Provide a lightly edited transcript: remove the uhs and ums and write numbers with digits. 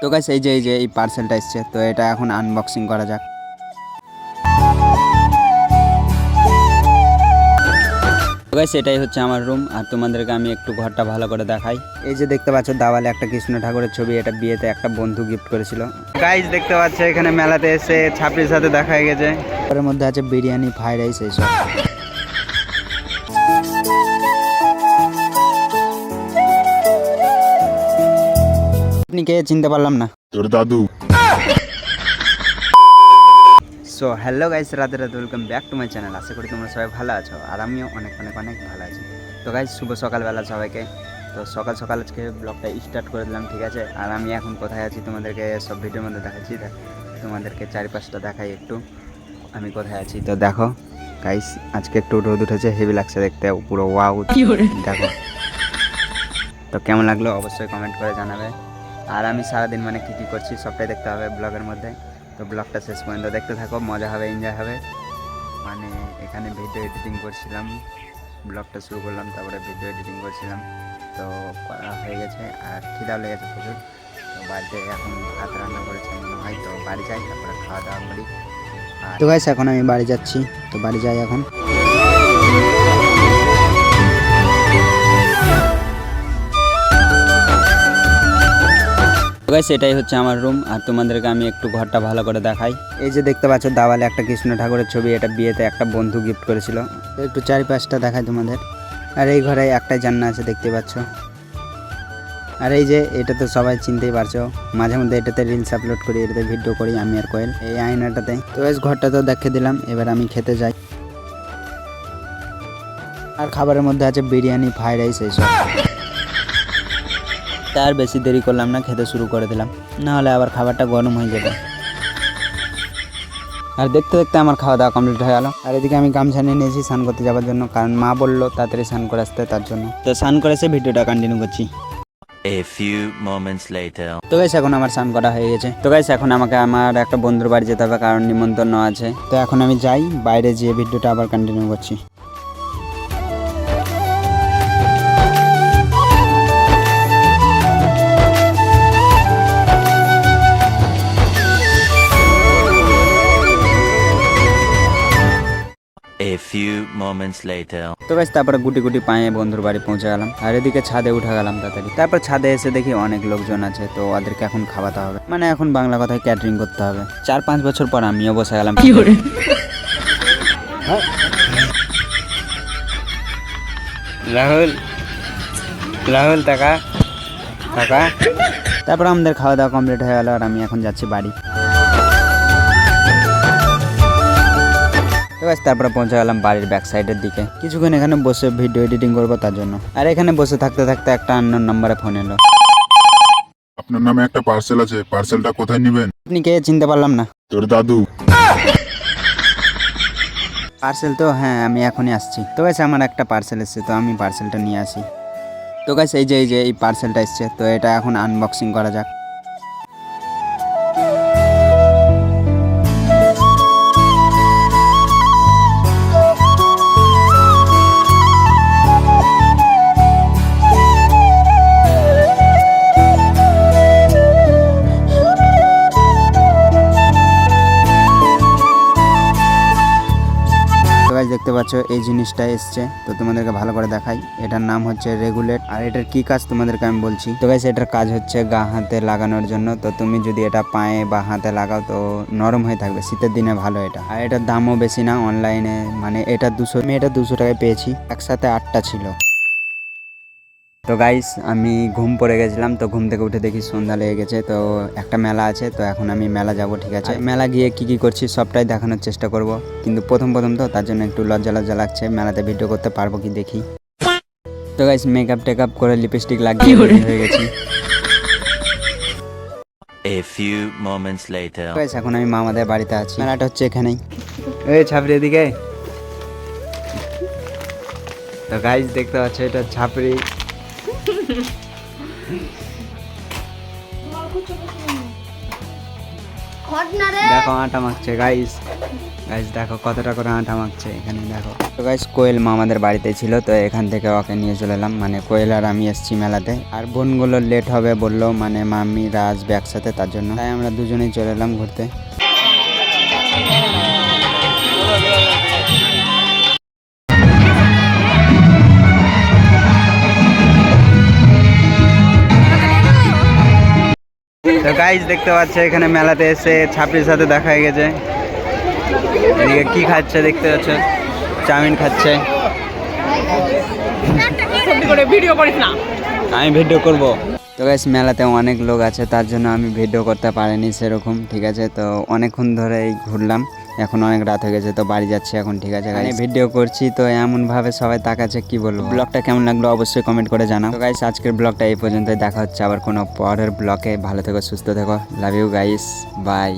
তো গাইস এই যে এই পার্সেলটা এসেছে, তো এটা এখন আনবক্সিং করা যাক। তো গাইস এটাই হচ্ছে আমার রুম, আর তোমাদেরকে আমি একটু ঘরটা ভালো করে দেখাই। এই যে দেখতে পাচ্ছ দেওয়ালে একটা কৃষ্ণ ঠাকুরের ছবি, এটা বিয়েতে একটা বন্ধু গিফট করেছিল। গাইস দেখতে পাচ্ছ এখানে মেলাতে এসে ছাপড়ির সাথে দেখা হয়ে গেছে। এর মধ্যে আছে বিরিয়ানি, ফ্রাইড রাইস এইসব। আপনি কে চিনতে পারলাম না? তোর দাদু। সো হ্যালো গাইস, রাতে welcome back to my channel. আশা করি তোমরা সবাই ভালো আছো, আর আমিও অনেক ভালো আছি। তো গাইস শুভ সকালবেলা সবাইকে। তো সকাল আজকে ব্লগটা স্টার্ট করে দিলাম, ঠিক আছে। আর আমি এখন কোথায় আছি তোমাদেরকে সব ভিডিওর মধ্যে দেখাচ্ছি। তোমাদেরকে চারিপাশটা দেখাই একটু আমি কোথায় আছি। তো দেখো গাইস, আজকে একটু রোদ উঠেছে, হেভি লাগছে দেখতে, পুরো ওয়াও। দেখো তো কেমন লাগলো অবশ্যই কমেন্ট করে জানাবে। আর আমি সারাদিন মানে কী করছি সবটাই দেখতে হবে ব্লগের মধ্যে। তো ব্লগটা শেষ পর্যন্ত দেখতে থাকো, মজা হবে, এনজয় হবে। মানে এখানে ভিডিও এডিটিং করছিলাম, ব্লগটা শুরু করলাম, তারপরে ভিডিও এডিটিং করছিলাম। তো করা হয়ে গেছে, আর খিদাও লেগেছে প্রচুর। তো বাড়িতে এখন ভাত রান্না করেছে মনে হয়, তো বাড়ি যাই, তারপরে খাওয়া দাওয়া করি। তো গাইস এখন আমি বাড়ি যাচ্ছি, তো বাড়ি যাই এখন। গাইস এটাই হচ্ছে আমার রুম, আর তোমাদেরকে আমি একটু ঘরটা ভালো করে দেখাই। এই যে দেখতে পাচ্ছ দেওয়ালে একটা কৃষ্ণ ঠাকুরের ছবি, এটা বিয়েতে একটা বন্ধু গিফট করেছিল। তো একটু চারিপাশটা দেখাই তোমাদের। আর এই ঘরে একটাই জানলা আছে দেখতে পাচ্ছ। আর এই যে এটা তো সবাই চিনতেই পারছো, মাঝে মধ্যে এটাতে রিলস আপলোড করি, এটাতে ভিডিও করি আমি আর কোয়েল, এই আয়নাটাতে। তো গাইস ঘরটা তো দেখে দিলাম, এবার আমি খেতে যাই। আর খাবারের মধ্যে আছে বিরিয়ানি, ফ্রাইড রাইস এইসব। তার বেশি দেরি করলাম না, খেতে শুরু করে দিলাম, না হলে আবার খাবারটা গরম হয়ে যাবে। আর দেখতে দেখতে আমার খাওয়া দাওয়া কমপ্লিট হয়ে গেল। আর এদিকে আমি গামছা নিয়ে নিয়েছি স্নান করতে যাওয়ার জন্য, কারণ মা বললো তাড়াতাড়ি স্নান করে আসতে, তার জন্য। তো স্নান করে এসে ভিডিওটা কন্টিনিউ করছি। A few moments later. তো গাইস এখন আমার স্নান করা হয়ে গেছে। তো গাইস এখন আমাকে আমার একটা বন্ধুর বাড়ি যেতে হবে, কারণ নিমন্ত্রণ আছে। তো এখন আমি যাই, বাইরে যেয়ে ভিডিওটা আবার কন্টিনিউ করছি। A few moments later. তো গাইস তারপরে গুটি পায়ে বন্ধুর বাড়ি পৌঁছে গেলাম, আর এদিকে ছাদে উঠে গেলাম তাড়াতাড়ি। তারপর ছাদে এসে দেখি অনেক লোকজন আছে, তো ওদেরকে এখন খাওয়াতে হবে, মানে এখন বাংলা কথায় ক্যাটারিং করতে হবে। 4-5 বছর পর আমিও বসে গেলাম। রাহুল টাকা। তারপর আমাদের খাওয়া দাওয়া কমপ্লিট হয়ে গেল, আর আমি এখন যাচ্ছি বাড়ি। তো গাইস তারপরে পৌঁছে গেলাম বাড়ির ব্যাক সাইডের দিকে, কিছুক্ষণ এখানে বসে ভিডিও এডিটিং করবো তার জন্য। আর এখানে বসে থাকতে একটা আননোন নাম্বারে ফোন এলো। আপনার নামে একটা পার্সেল আছে, পার্সেলটা কোথায় নেবেন? আপনি কে চিনতে পারলাম না? তোর দাদু। পার্সেল তো হ্যাঁ, আমি এখনই আসছি। তো গাইস আমার একটা পার্সেল এসছে, তো আমি পার্সেলটা নিয়ে আসি। তো গাইস এই যে এই পার্সেলটা এসছে, তো এটা এখন আনবক্সিং করা যাক। দেখতে পাচ্ছ এই জিনিসটা এসছে, তো তোমাদেরকে ভালো করে দেখাই। এটার নাম হচ্ছে রেগুলেট, আর এটার কি কাজ তোমাদেরকে আমি বলছি। তো গাইস এটার কাজ হচ্ছে গা হাতে লাগানোর জন্য। তো তুমি যদি এটা পায়ে বা হাতে লাগাও তো নরম হয়ে থাকবে, শীতের দিনে ভালো এটা। আর এটার দামও বেশি না, অনলাইনে মানে এটা 200, আমি এটা 200 টাকায় পেয়েছি, একসাথে 8টা ছিল। তো গাইস আমি ঘুম পড়ে গেছিলাম, তো ঘুম থেকে উঠে দেখি সন্ধ্যা লেগে গেছে। তো একটা মেলা আছে, তো এখন আমি মেলা যাব, ঠিক আছে। মেলা গিয়ে কি করছি সবটাই দেখানোর চেষ্টা করব, কিন্তু প্রথম তো তার জন্য একটু লজ্জা লাগছে। মেলাতে ভিডিও করতে পারবো কি দেখি। তো গাইস মেকআপ টেকআপ করে লিপস্টিক লাগিয়ে হয়ে গেছি। A few moments later. Guys এখন আমি মামাদের বাড়িতে আছি, মেলাটা হচ্ছে এখানেই। এই ছাপড়ি এদিকে। তো গাইস দেখতে পাচ্ছ এটা ছাপড়ি। দেখো আটা মাখছে গাইস, গাইস দেখো কতটা করে আটা মাখছে এখানে দেখো। তো গাইস কোয়েল মা আমাদের বাড়িতে ছিল, তো এখান থেকে ওকে নিয়ে চলে এলাম, মানে কোয়েল আর আমি এসেছি মেলাতে। আর বোনগুলো লেট হবে বললো, মানে মাম্মি রাজ একসাথে, তার জন্য তাই আমরা দুজনেই চলে এলাম ঘুরতে। তো গাইস দেখতে পাচ্ছ এখানে মেলাতে এসে ছাপড়ির সাথে দেখা হয়ে গেছে। এদিকে কি খাচ্ছে দেখতে পাচ্ছ, চাউমিন খাচ্ছে। ভিডিও করিস না, আমি ভিডিও করব। তো গাইস মেলাতে অনেক লোক আছে, তার জন্য আমি ভিডিও করতে পারিনি সেরকম, ঠিক আছে। তো অনেকক্ষণ ধরে এই ঘুরলাম, এখন অনেক রাত হয়ে গেছে, তো বাড়ি যাচ্ছি এখন, ঠিক আছে। আমি ভিডিও করছি তো এমন ভাবে সবাই তাকাচ্ছে, কি বলবো। ব্লগটা কেমন লাগলো অবশ্যই কমেন্ট করে জানাও। তো গাইস আজকের ব্লগটা এই পর্যন্তই, দেখা হচ্ছে আবার কোনো পরের ব্লগে। ভালো থেকো, সুস্থ থেকো, লাভ ইউ গাইস, বাই।